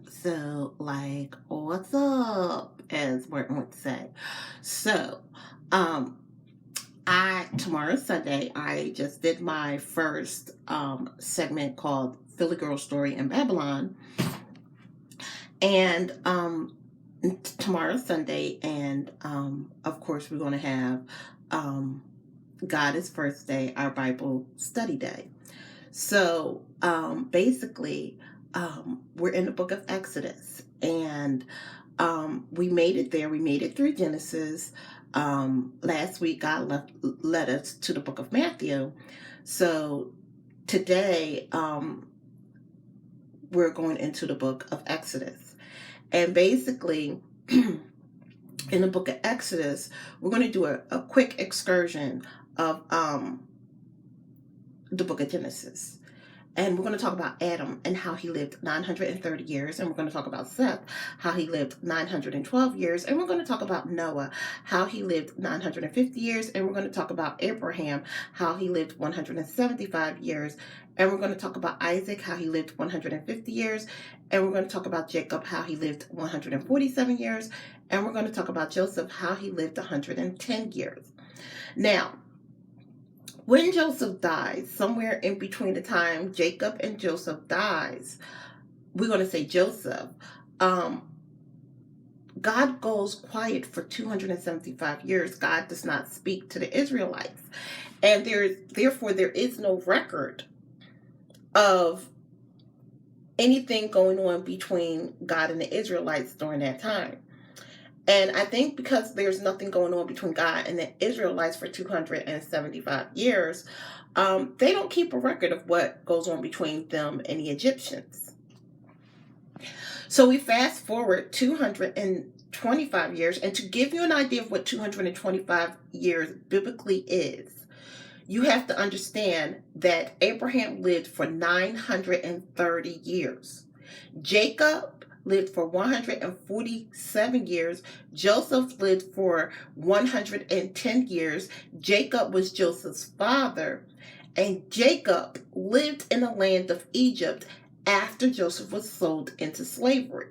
So, like, what's up, as Martin would say. So, um, tomorrow's Sunday. I just did my first segment called Philly Girl Story in Babylon, and tomorrow's Sunday, and of course we're going to have um, God is First Day, our Bible study day. So basically, we're in the book of Exodus, and we made it there. We made it through Genesis. Last week, God led us to the book of Matthew. So today, we're going into the book of Exodus. And basically, in the book of Exodus, we're going to do a quick excursion of the book of Genesis. And we're going to talk about Adam and how he lived 930 years. And we're going to talk about Seth, how he lived 912 years. And we're going to talk about Noah, how he lived 950 years. And we're going to talk about Abraham, how he lived 175 years. And we're going to talk about Isaac, how he lived 150 years. And we're going to talk about Jacob, how he lived 147 years. And we're going to talk about Joseph, how he lived 110 years. Now, when Joseph dies, somewhere in between the time Jacob and Joseph dies, we're going to say Joseph, God goes quiet for 275 years. God does not speak to the Israelites. And therefore there is no record of anything going on between God and the Israelites during that time. And I think because there's nothing going on between God and the Israelites for 275 years, they don't keep a record of what goes on between them and the Egyptians. So we fast forward 225 years, and to give you an idea of what 225 years biblically is, you have to understand that Abraham lived for 930 years. Jacob lived for 147 years. Joseph lived for 110 years. Jacob was Joseph's father. And Jacob lived in the land of Egypt after Joseph was sold into slavery.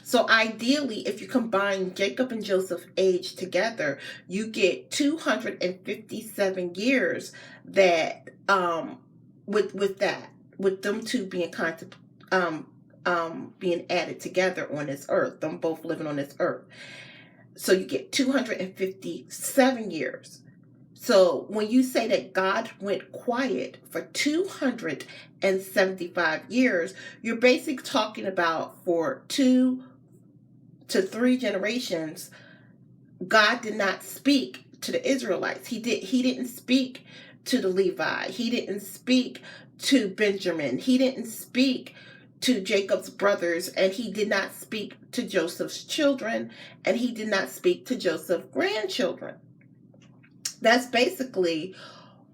So ideally, if you combine Jacob and Joseph's age together, you get 257 years that with them two being being added together on this earth, them both living on this earth. So you get 257 years. So when you say that God went quiet for 275 years, you're basically talking about for 2 to 3 generations, God did not speak to the Israelites. He didn't speak to the Levi. He didn't speak to Benjamin. He didn't speak to Jacob's brothers, and he did not speak to Joseph's children, and he did not speak to Joseph's grandchildren. That's basically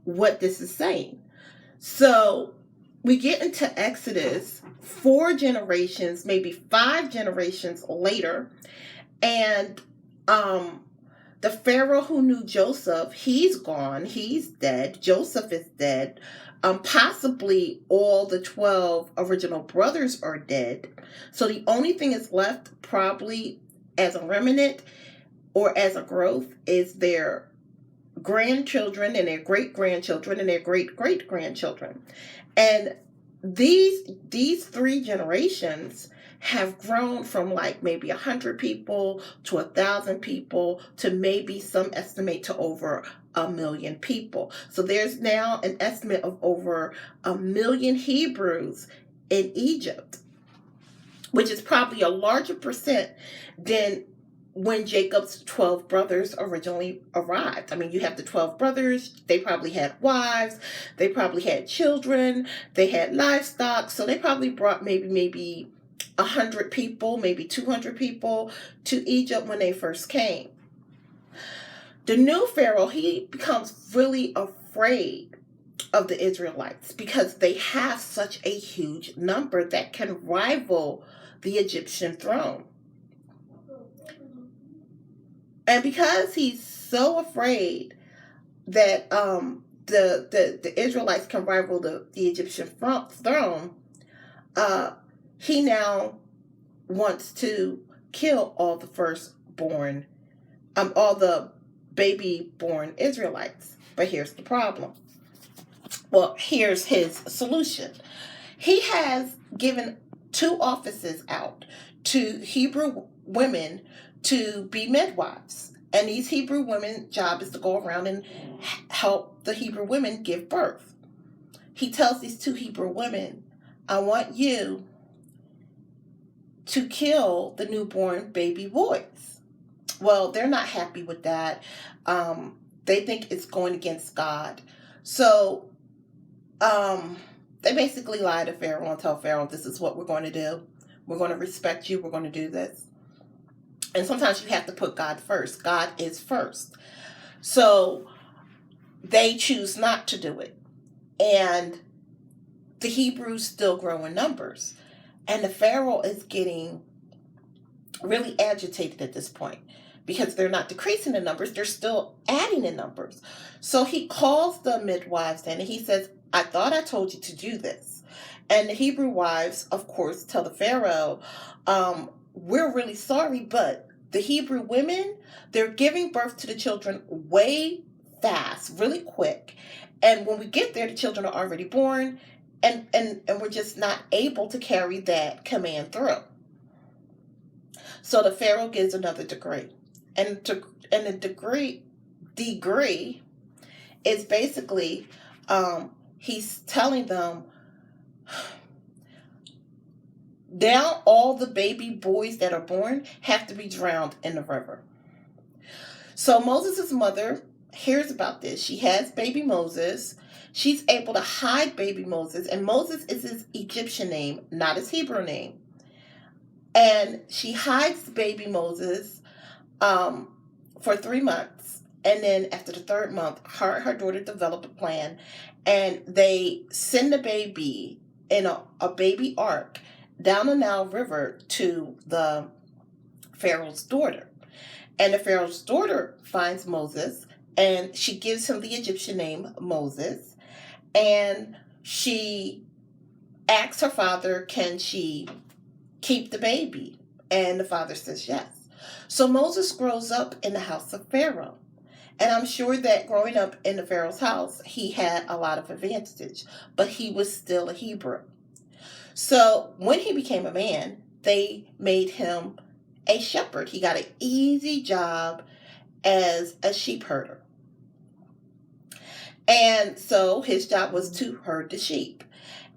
what this is saying. So we get into Exodus 4 generations, maybe 5 generations later, and the Pharaoh who knew Joseph, he's gone, he's dead. Joseph is dead. Possibly all the 12 original brothers are dead. So the only thing that's left, probably as a remnant or as a growth, is their grandchildren and their great-grandchildren and their great-great-grandchildren. And these 3 generations have grown from like maybe 100 people to 1,000 people to maybe some estimate to over 1 million people. So there's now an estimate of over 1 million Hebrews in Egypt, which is probably a larger percent than when Jacob's 12 brothers originally arrived. I mean, you have the 12 brothers, they probably had wives, they probably had children, they had livestock, so they probably brought maybe 100 people, maybe 200 people to Egypt when they first came. The new Pharaoh, he becomes really afraid of the Israelites because they have such a huge number that can rival the Egyptian throne. And because he's so afraid that the Israelites can rival the Egyptian throne, he now wants to kill all the firstborn, all the baby born Israelites. But here's the problem. Well, here's his solution. He has given 2 offices out to Hebrew women to be midwives. And these Hebrew women's job is to go around and help the Hebrew women give birth. He tells these 2 Hebrew women, I want you to kill the newborn baby boys. Well, they're not happy with that. They think it's going against God. So they basically lie to Pharaoh and tell Pharaoh, this is what we're going to do. We're going to respect you. We're going to do this. And sometimes you have to put God first. God is first. So they choose not to do it. And the Hebrews still grow in numbers. And the Pharaoh is getting really agitated at this point because they're not decreasing in numbers. They're still adding in numbers. So he calls the midwives in and he says, I thought I told you to do this. And the Hebrew wives, of course, tell the Pharaoh, we're really sorry, but the Hebrew women, they're giving birth to the children way fast, really quick. And when we get there, the children are already born, and we're just not able to carry that command through. So the Pharaoh gives another decree. And the degree is basically, he's telling them, now all the baby boys that are born have to be drowned in the river. So Moses' mother hears about this. She has baby Moses. She's able to hide baby Moses. And Moses is his Egyptian name, not his Hebrew name. And she hides baby Moses for 3 months. And then after the 3rd month, her daughter developed a plan. And they send the baby in a baby ark down the Nile River to the Pharaoh's daughter. And the Pharaoh's daughter finds Moses, and she gives him the Egyptian name Moses. And she asks her father, can she keep the baby? And the father says yes. So Moses grows up in the house of Pharaoh. And I'm sure that growing up in the Pharaoh's house, he had a lot of advantage, but he was still a Hebrew. So when he became a man, they made him a shepherd. He got an easy job as a sheep herder. And so his job was to herd the sheep.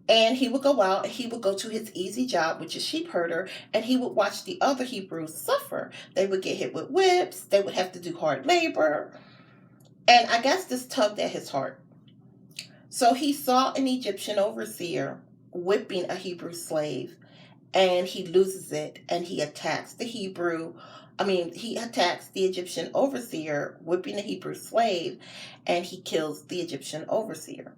And he would go out and he would go to his easy job, which is sheep herder, and he would watch the other Hebrews suffer. They would get hit with whips. They would have to do hard labor. And I guess this tugged at his heart. So he saw an Egyptian overseer whipping a Hebrew slave, and he loses it, and he attacks the Egyptian overseer, whipping the Hebrew slave, and he kills the Egyptian overseer.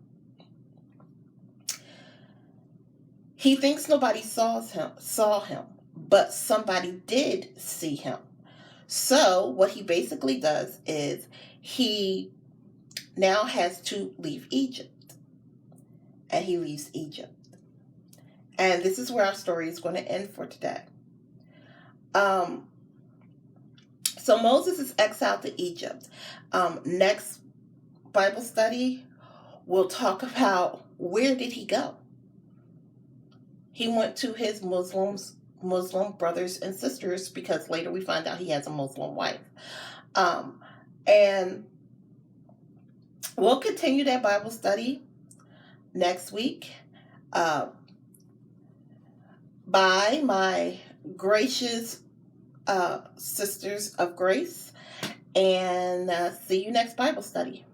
He thinks nobody saw him, but somebody did see him. So what he basically does is he now has to leave Egypt. And he leaves Egypt. And this is where our story is going to end for today. So Moses is exiled to Egypt. Next Bible study, we'll talk about where did he go? He went to his Muslim brothers and sisters, because later we find out he has a Muslim wife. And we'll continue that Bible study next week by my gracious sisters of grace. And see you next Bible study.